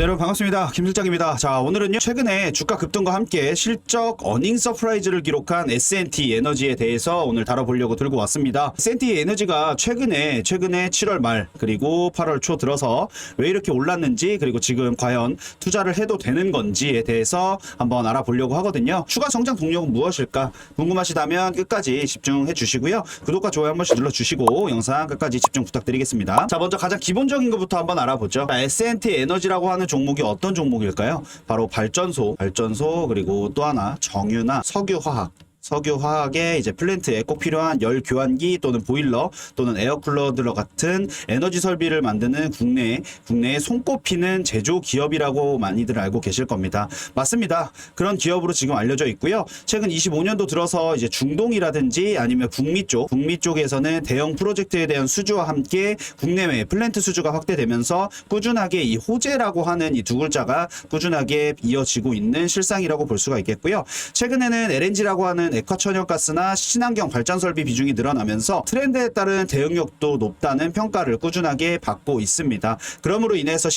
네, 여러분 반갑습니다. 김실장입니다. 자, 오늘은요 최근에 주가 급등과 함께 실적 어닝 서프라이즈를 기록한 S&T 에너지에 대해서 오늘 다뤄보려고 들고 왔습니다. S&T 에너지가 최근에 7월 말 그리고 8월 초 들어서 왜 이렇게 올랐는지, 그리고 지금 과연 투자를 해도 되는 건지에 대해서 한번 알아보려고 하거든요. 추가 성장 동력은 무엇일까 궁금하시다면 끝까지 집중해 주시고요. 구독과 좋아요 한 번씩 눌러주시고 영상 끝까지 집중 부탁드리겠습니다. 자, 먼저 가장 기본적인 것부터 한번 알아보죠. 자, S&T 에너지라고 하는 종목이 어떤 종목일까요? 바로 발전소, 그리고 또 하나 정유나 석유화학의 이제 플랜트에 꼭 필요한 열 교환기 또는 보일러 또는 에어쿨러들 같은 에너지 설비를 만드는 국내에 손꼽히는 제조 기업이라고 많이들 알고 계실 겁니다. 맞습니다. 그런 기업으로 지금 알려져 있고요. 최근 25년도 들어서 이제 중동이라든지 아니면 북미 쪽에서는 대형 프로젝트에 대한 수주와 함께 국내외 플랜트 수주가 확대되면서 꾸준하게 이 호재라고 하는 이 두 글자가 꾸준하게 이어지고 있는 실상이라고 볼 수가 있겠고요. 최근에는 LNG라고 하는 액화천연가스나 친환경 발전 설비 비중이 늘어나면서 트렌드에 따른 대응력도 높다는 평가를 꾸준하게 받고 있습니다. 그러므로 인해서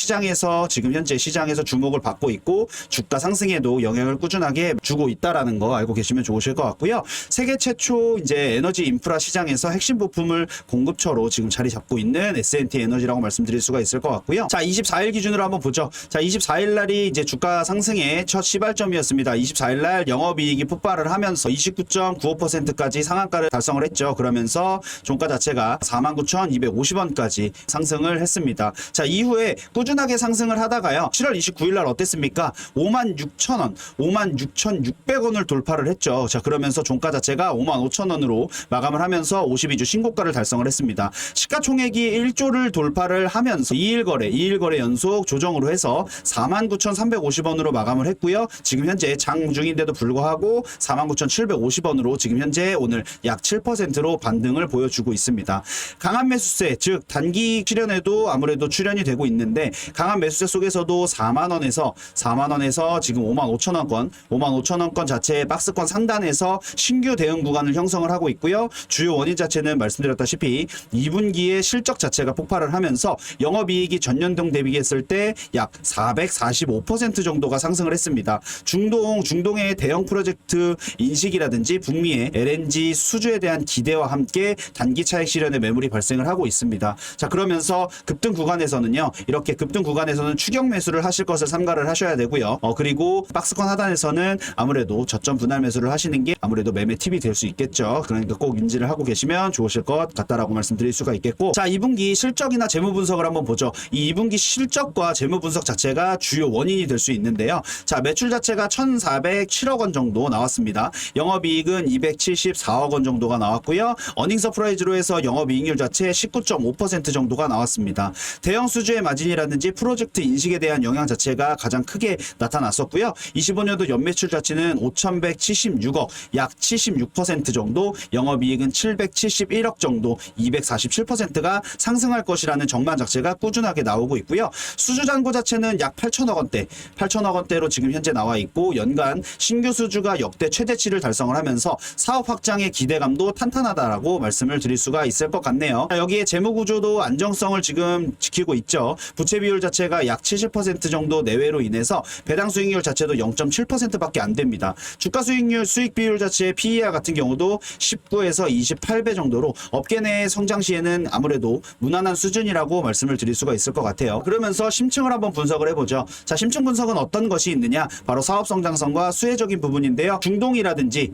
지금 현재 시장에서 주목을 받고 있고 주가 상승에도 영향을 꾸준하게 주고 있다라는 거 알고 계시면 좋으실 것 같고요. 세계 최초 이제 에너지 인프라 시장에서 핵심 부품을 공급처로 지금 자리 잡고 있는 S&T 에너지라고 말씀드릴 수가 있을 것 같고요. 자, 24일 기준으로 한번 보죠. 자, 24일 날이 이제 주가 상승의 첫 시발점이었습니다. 24일 날 영업이익이 폭발을 하면서 29.95%까지 상한가를 달성을 했죠. 그러면서 종가 자체가 49,250원까지 상승을 했습니다. 자, 이후에 꾸준하게 상승을 하다가요. 7월 29일 날 어땠습니까? 56,000원, 56,600원을 돌파를 했죠. 자, 그러면서 종가 자체가 55,000원으로 마감을 하면서 52주 신고가를 달성을 했습니다. 시가총액이 1조를 돌파를 하면서 2일 거래 연속 조정으로 해서 49,350원으로 마감을 했고요. 지금 현재 장 중인데도 불구하고 49,750원으로 지금 현재 오늘 약 7%로 반등을 보여주고 있습니다. 강한 매수세, 즉 단기 출현에도 아무래도 출현이 되고 있는데, 강한 매수세 속에서도 4만원에서 지금 55,000원권 자체의 박스권 상단에서 신규 대응 구간을 형성을 하고 있고요. 주요 원인 자체는 말씀드렸다시피 2분기에 실적 자체가 폭발을 하면서 영업이익이 전년 동 대비했을 때 약 445% 정도가 상승을 했습니다. 중동의 대형 프로젝트 인식이라든지 북미의 LNG 수주에 대한 기대와 함께 단기 차익 실현의 매물이 발생을 하고 있습니다. 자, 그러면서 급등 구간에서는요, 이렇게 급등 구간에서는 추격 매수를 하실 것을 삼가를 하셔야 되고요. 그리고 박스권 하단에서는 아무래도 저점 분할 매수를 하시는 게 아무래도 매매 팁이 될 수 있겠죠. 그러니까 꼭 인지를 하고 계시면 좋으실 것 같다라고 말씀드릴 수가 있겠고, 자, 2분기 실적이나 재무 분석을 한번 보죠. 이 2분기 실적과 재무 분석 자체가 주요 원인이 될 수 있는데요. 자, 매출 자체가 1,407억 원 정도 나왔습니다. 영업이익은 274억 원 정도가 나왔고요. 어닝 서프라이즈로 해서 영업이익률 자체 19.5% 정도가 나왔습니다. 대형 수주의 마진이라든지 프로젝트 인식에 대한 영향 자체가 가장 크게 나타났었고요. 25년도 연매출 자체는 5,176억, 약 76% 정도, 영업이익은 771억 정도, 247%가 상승할 것이라는 전망 자체가 꾸준하게 나오고 있고요. 수주 잔고 자체는 약 8천억 원대로 지금 현재 나와 있고, 연간 신규 수주가 역대 최대치를 달성을 하면서 사업 확장의 기대감도 탄탄하다라고 말씀을 드릴 수가 있을 것 같네요. 여기에 재무 구조도 안정성을 지금 지키고 있죠. 부채 비율 자체가 약 70% 정도 내외로 인해서 배당 수익률 자체도 0.7%밖에 안 됩니다. 주가 수익 비율 자체의 PER 같은 경우도 19에서 28배 정도로 업계 내 성장 시에는 아무래도 무난한 수준이라고 말씀을 드릴 수가 있을 것 같아요. 그러면서 심층을 한번 분석을 해보죠. 자, 심층 분석은 어떤 것이 있느냐? 바로 사업 성장성과 수혜적인 부분인데요. 중동이라든지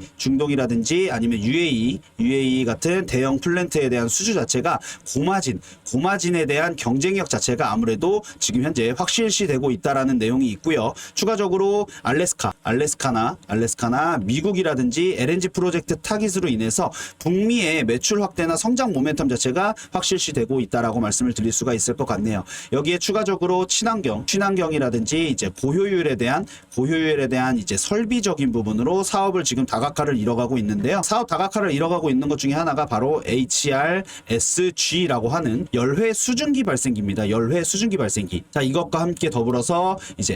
아니면 UAE 같은 대형 플랜트에 대한 수주 자체가 고마진에 대한 경쟁력 자체가 아무래도 지금 현재 확실시 되고 있다라는 내용이 있고요. 추가적으로 알래스카나 미국이라든지 LNG 프로젝트 타깃으로 인해서 북미의 매출 확대나 성장 모멘텀 자체가 확실시 되고 있다라고 말씀을 드릴 수가 있을 것 같네요. 여기에 추가적으로 친환경이라든지 이제 고효율에 대한 이제 설비적인 부분으로 사업을 지금 다각화를 이뤄가고 있는데요. 사업 다각화를 이뤄가고 있는 것 중에 하나가 바로 HRSG라고 하는 열회 수증기 발생기입니다. 자, 이것과 함께 더불어서 이제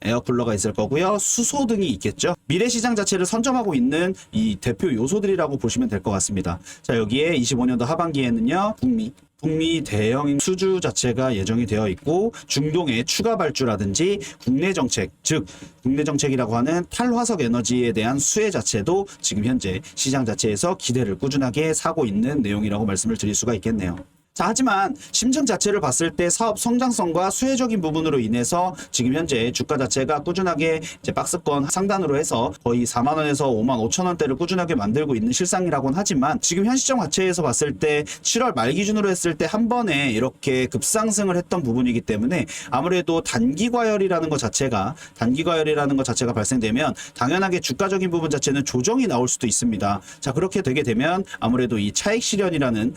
에어쿨러가 있을 거고요. 수소 등이 있겠죠. 미래 시장 자체를 선점하고 있는 이 대표 요소들이라고 보시면 될 것 같습니다. 자, 여기에 25년도 하반기에는요, 북미 북미 대형 수주 자체가 예정이 되어 있고 중동의 추가 발주라든지 국내 정책, 즉 국내 정책이라고 하는 탈화석 에너지에 대한 수혜 자체도 지금 현재 시장 자체에서 기대를 꾸준하게 사고 있는 내용이라고 말씀을 드릴 수가 있겠네요. 자, 하지만 심증 자체를 봤을 때 사업 성장성과 수혜적인 부분으로 인해서 지금 현재 주가 자체가 꾸준하게 이제 박스권 상단으로 해서 거의 4만 원에서 5만 5천 원대를 꾸준하게 만들고 있는 실상이라고는 하지만 지금 현 시점 자체에서 봤을 때 7월 말 기준으로 했을 때 한 번에 이렇게 급상승을 했던 부분이기 때문에 아무래도 단기 과열이라는 것 자체가 발생되면 당연하게 주가적인 부분 자체는 조정이 나올 수도 있습니다. 자, 그렇게 되게 되면 아무래도 이 차익 실현은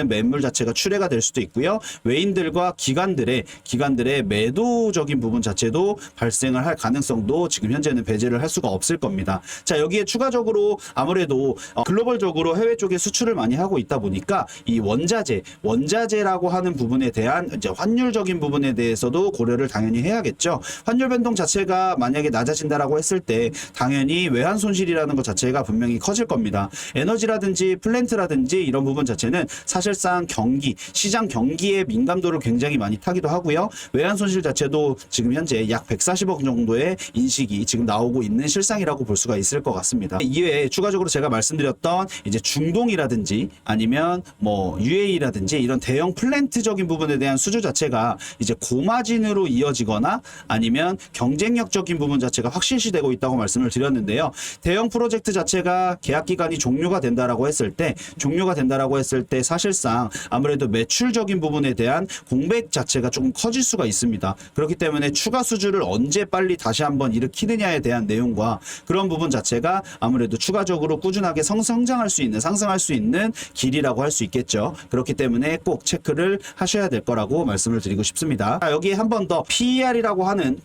매물 자체가 출회가 될 수도 있고요. 외인들과 기관들의 매도적인 부분 자체도 발생을 할 가능성도 지금 현재는 배제를 할 수가 없을 겁니다. 자, 여기에 추가적으로 아무래도 글로벌적으로 해외 쪽에 수출을 많이 하고 있다 보니까 이 원자재라고 하는 부분에 대한 이제 환율적인 부분에 대해서도 고려를 당연히 해야겠죠. 환율 변동 자체가 만약에 낮아진다라고 했을 때 당연히 외환 손실이라는 것 자체가 분명히 커질 겁니다. 에너지라든지 플랜트라든지 이런 부분 자체는 사실상 시장 경기의 민감도를 굉장히 많이 타기도 하고요. 외환 손실 자체도 지금 현재 약 140억 정도의 인식이 지금 나오고 있는 실상이라고 볼 수가 있을 것 같습니다. 이외에 추가적으로 제가 말씀드렸던 이제 중동이라든지 아니면 뭐 UAE라든지 이런 대형 플랜트적인 부분에 대한 수주 자체가 이제 고마진으로 이어지거나 아니면 경쟁력적인 부분 자체가 확실시되고 있다고 말씀을 드렸는데요. 대형 프로젝트 자체가 계약 기간이 종료가 된다라고 했을 때 사실상 아무래도 매출적인 부분에 대한 공백 자체가 조금 커질 수가 있습니다. 그렇기 때문에 추가 수주를 언제 빨리 다시 한번 일으키느냐에 대한 내용과 그런 부분 자체가 아무래도 추가적으로 꾸준하게 상승할 수 있는 길이라고 할 수 있겠죠. 그렇기 때문에 꼭 체크를 하셔야 될 거라고 말씀을 드리고 싶습니다. 여기에 한 번 더 PER이라고 하는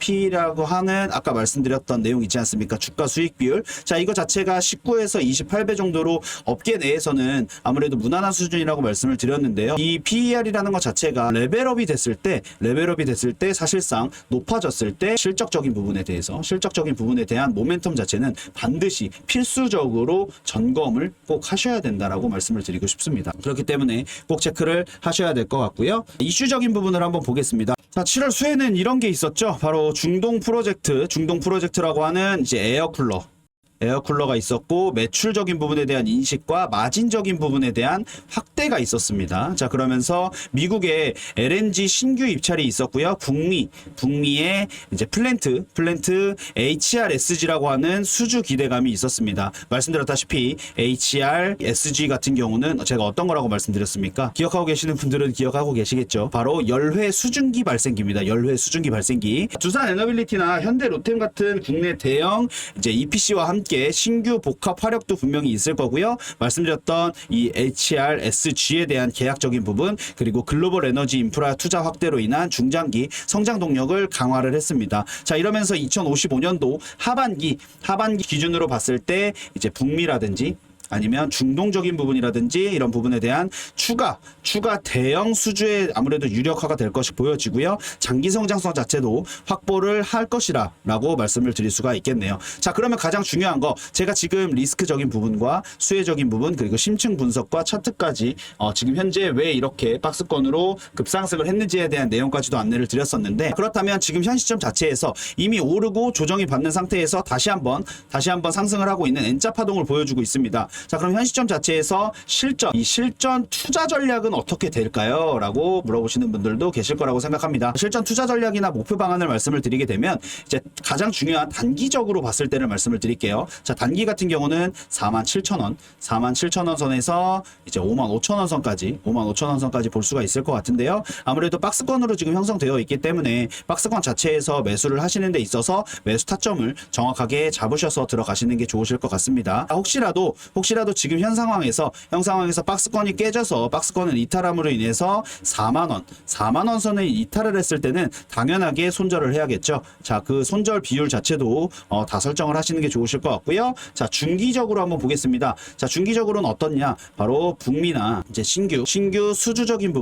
아까 말씀드렸던 내용 있지 않습니까? 주가 수익 비율. 자, 이거 자체가 19에서 28배 정도로 업계 내에서는 아무래도 무난한 수준이라고 말씀을 드렸는데요. 이 PER이라는 것 자체가 레벨업이 됐을 때 사실상 높아졌을 때 실적적인 부분에 대한 모멘텀 자체는 반드시 필수적으로 점검을 꼭 하셔야 된다라고 말씀을 드리고 싶습니다. 그렇기 때문에 꼭 체크를 하셔야 될 것 같고요. 이슈적인 부분을 한번 보겠습니다. 자, 7월 수혜는 이런 게 있었죠. 바로 중동 프로젝트라고 하는 이제 에어쿨러가 있었고 매출적인 부분에 대한 인식과 마진적인 부분에 대한 확대가 있었습니다. 자, 그러면서 미국의 LNG 신규 입찰이 있었고요. 북미의 이제 플랜트 HRSG라고 하는 수주 기대감이 있었습니다. 말씀드렸다시피 HRSG 같은 경우는 제가 어떤 거라고 말씀드렸습니까? 기억하고 계시는 분들은 기억하고 계시겠죠. 바로 열회 수증기 발생기입니다. 두산 에너빌리티나 현대 로템 같은 국내 대형 이제 EPC와 함께 신규 복합 화력도 분명히 있을 거고요. 말씀드렸던 이 HRSG에 대한 계약적인 부분 그리고 글로벌 에너지 인프라 투자 확대로 인한 중장기 성장 동력을 강화를 했습니다. 자, 이러면서 2055년도 하반기 기준으로 봤을 때 이제 북미라든지 아니면 중동적인 부분이라든지 이런 부분에 대한 추가 대형 수주에 아무래도 유력화가 될 것이 보여지고요. 장기 성장성 자체도 확보를 할 것이라고 말씀을 드릴 수가 있겠네요. 자, 그러면 가장 중요한 거 제가 지금 리스크적인 부분과 수혜적인 부분 그리고 심층 분석과 차트까지 지금 현재 왜 이렇게 박스권으로 급상승을 했는지에 대한 내용까지도 안내를 드렸었는데 지금 현 시점 자체에서 이미 오르고 조정이 받는 상태에서 다시 한번 상승을 하고 있는 N자 파동을 보여주고 있습니다. 자, 그럼 현 시점 자체에서 실전 투자 전략은 어떻게 될까요? 라고 물어보시는 분들도 계실 거라고 생각합니다. 실전 투자 전략이나 목표 방안을 말씀을 드리게 되면 이제 가장 중요한 단기적으로 봤을 때를 말씀을 드릴게요. 자, 단기 같은 경우는 47,000원 선에서 이제 55,000원 선까지 볼 수가 있을 것 같은데요. 아무래도 박스권으로 지금 형성되어 있기 때문에 박스권 자체에서 매수를 하시는 데 있어서 매수 타점을 정확하게 잡으셔서 들어가시는 게 좋으실 것 같습니다. 혹시라도 지금 현 상황에서 박스권이 깨져서 박스권을 이탈함으로 인해서 4만 원 선을 이탈을 했을 때는 당연하게 손절을 해야겠죠. 자, 그 손절 비율 자체도 다 설정을 하시는 게 좋으실 것 같고요. 자, 중기적으로 한번 보겠습니다. 자, 중기적으로는 어떻냐? 바로 북미나 이제 신규 수주적인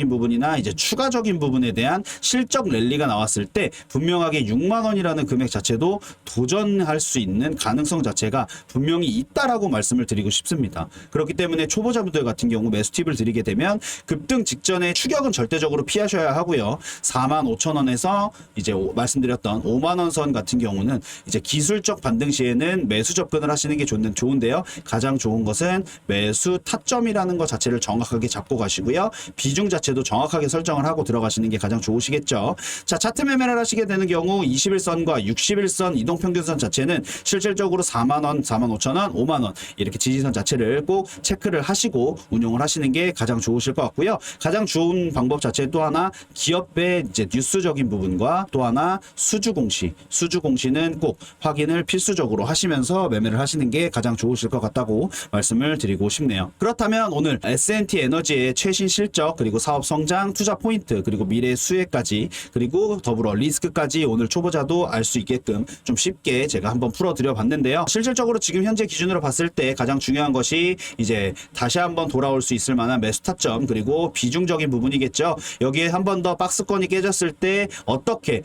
부분이나 이제 추가적인 부분에 대한 실적 랠리가 나왔을 때 분명하게 6만 원이라는 금액 자체도 도전할 수 있는 가능성 자체가 분명히 있다라고 말씀을 말씀을 드리고 싶습니다. 그렇기 때문에 초보자분들 같은 경우 매수 팁을 드리게 되면 급등 직전에 추격은 절대적으로 피하셔야 하고요. 45,000원에서 이제 말씀드렸던 5만원 선 같은 경우는 이제 기술적 반등 시에는 매수 접근을 하시는 게 좋은데요. 가장 좋은 것은 매수 타점이라는 것 자체를 정확하게 잡고 가시고요. 비중 자체도 정확하게 설정을 하고 들어가시는 게 가장 좋으시겠죠. 자, 차트 매매를 하시게 되는 경우 21선과 60일선 이동평균선 자체는 실질적으로 4만원, 45,000원, 5만원 이렇게 지지선 자체를 꼭 체크를 하시고 운용을 하시는 게 가장 좋으실 것 같고요. 가장 좋은 방법 자체 또 하나 기업의 이제 뉴스적인 부분과 또 하나 수주공시는 꼭 확인을 필수적으로 하시면서 매매를 하시는 게 가장 좋으실 것 같다고 말씀을 드리고 싶네요. 그렇다면 오늘 S&T 에너지의 최신 실적 그리고 사업 성장, 투자 포인트 그리고 미래 수혜까지 그리고 더불어 리스크까지 오늘 초보자도 알 수 있게끔 좀 쉽게 제가 한번 풀어드려 봤는데요. 실질적으로 지금 현재 기준으로 봤을 때 가장 중요한 것이 이제 다시 한번 돌아올 수 있을 만한 매수 타점 그리고 비중적인 부분이겠죠. 여기에 한 번 더 박스권이 깨졌을 때 어떻게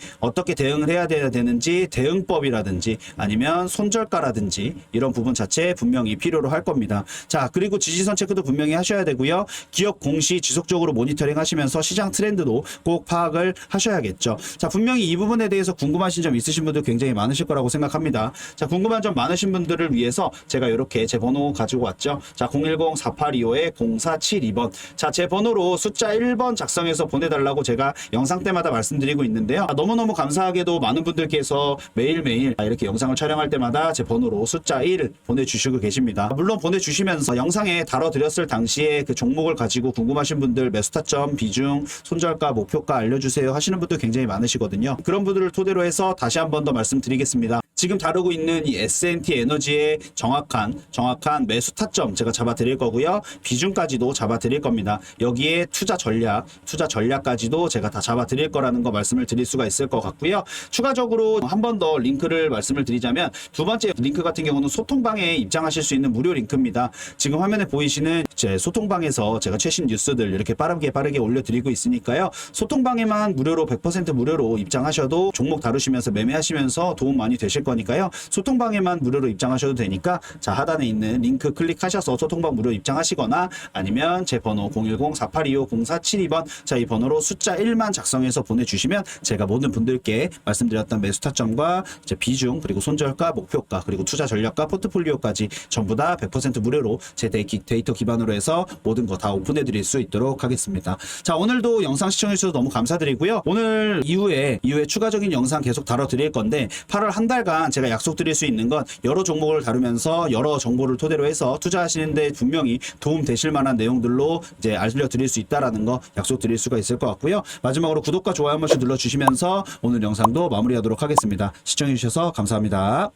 대응을 해야 되는지 대응법이라든지 아니면 손절가라든지 이런 부분 자체 분명히 필요로 할 겁니다. 자, 그리고 지지선 체크도 분명히 하셔야 되고요. 기업 공시 지속적으로 모니터링 하시면서 시장 트렌드도 꼭 파악을 하셔야겠죠. 자, 분명히 이 부분에 대해서 궁금하신 점 있으신 분들 굉장히 많으실 거라고 생각합니다. 자, 궁금한 점 많으신 분들을 위해서 제가 이렇게 제 번호 가지고 왔죠. 자, 010-4825-0472번. 자, 제 번호로 숫자 1번 작성해서 보내달라고 제가 영상 때마다 말씀드리고 있는데요. 너무너무 감사하게도 많은 분들께서 매일매일 이렇게 영상을 촬영할 때마다 제 번호로 숫자 1 보내주시고 계십니다. 물론 보내주시면서 영상에 다뤄드렸을 당시에 그 종목을 가지고 궁금하신 분들 매수 타점, 비중, 손절가, 목표가 알려주세요 하시는 분들 굉장히 많으시거든요. 그런 분들을 토대로 해서 다시 한 번 더 말씀드리겠습니다. 지금 다루고 있는 이 S&T 에너지의 정확한 매수 타점 제가 잡아 드릴 거고요. 비중까지도 잡아 드릴 겁니다. 여기에 투자 전략까지도 제가 다 잡아 드릴 거라는 거 말씀을 드릴 수가 있을 것 같고요. 추가적으로 한 번 더 링크를 말씀을 드리자면 두 번째 링크 같은 경우는 소통방에 입장하실 수 있는 무료 링크입니다. 지금 화면에 보이시는 제 소통방에서 제가 최신 뉴스들 이렇게 빠르게 올려드리고 있으니까요. 소통방에만 무료로 100% 무료로 입장하셔도 종목 다루시면서 매매하시면서 도움 많이 되실 거니까요. 소통방에만 무료로 입장하셔도 되니까 자, 하단에 있는 링크 클릭하셔서 소통방 무료 입장하시거나 아니면 제 번호 010-4825-0472번 자, 이 번호로 숫자 1만 작성해서 보내주시면 제가 모든 분들께 말씀드렸던 매수 타점과 이제 비중 그리고 손절가, 목표가 그리고 투자 전략과 포트폴리오까지 전부 다 100% 무료로 제 데이터 기반으로 해서 모든 거 다 오픈해 드릴 수 있도록 하겠습니다. 자, 오늘도 영상 시청해 주셔서 너무 감사드리고요. 오늘 이후에 추가적인 영상 계속 다뤄 드릴 건데 8월 한 달간 제가 약속드릴 수 있는 건 여러 종목을 다루면서 여러 정보를 토대로 해서 투자하시는데 분명히 도움 되실 만한 내용들로 이제 알려드릴 수 있다라는 거 약속드릴 수가 있을 것 같고요. 마지막으로 구독과 좋아요 한 번씩 눌러주시면서 오늘 영상도 마무리하도록 하겠습니다. 시청해 주셔서 감사합니다.